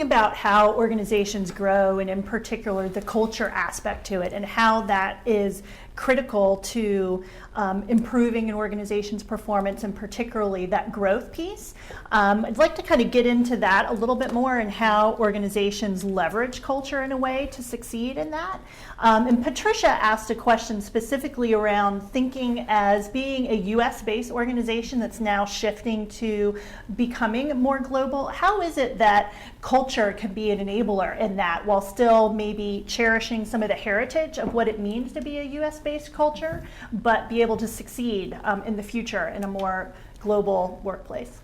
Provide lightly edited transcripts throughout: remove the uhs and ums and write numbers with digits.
about how organizations grow, and in particular the culture aspect to it, and how that is critical to improving an organization's performance, and particularly that growth piece. I'd like to kind of get into that a little bit more, and how organizations leverage culture in a way to succeed in that. And Patricia asked a question specifically around thinking as being a US-based organization that's now shifting to becoming more global. How is it that culture can be an enabler in that, while still maybe cherishing some of the heritage of what it means to be a US-based culture, but be able to succeed in the future in a more global workplace?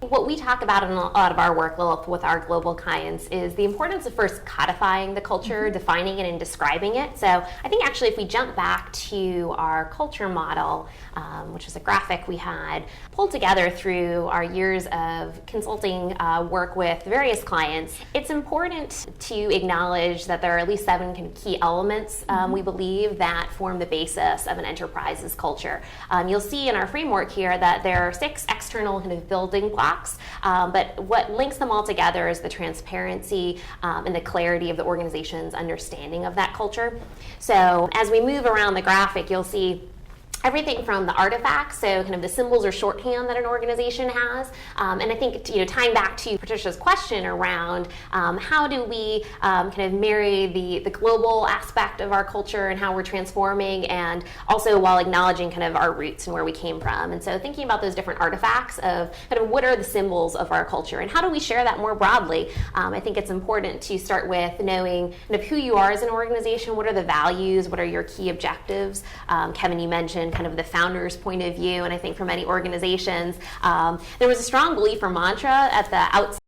What we talk about in a lot of our work with our global clients is the importance of first codifying the culture, defining it and describing it. So I think actually if we jump back to our culture model, which is a graphic we had pulled together through our years of consulting work with various clients, it's important to acknowledge that there are at least 7 kind of key elements we believe that form the basis of an enterprise's culture. You'll see in our framework here that there are 6 external kind of building blocks. But what links them all together is the transparency and the clarity of the organization's understanding of that culture. So as we move around the graphic, you'll see everything from the artifacts, so kind of the symbols or shorthand that an organization has, and I think tying back to Patricia's question around how do we kind of marry the global aspect of our culture and how we're transforming, and also while acknowledging kind of our roots and where we came from. And so thinking about those different artifacts of kind of what are the symbols of our culture and how do we share that more broadly. I think it's important to start with knowing kind of who you are as an organization, what are the values, what are your key objectives. Kevin, you mentioned kind of the founder's point of view, and I think for many organizations, there was a strong belief or mantra at the outset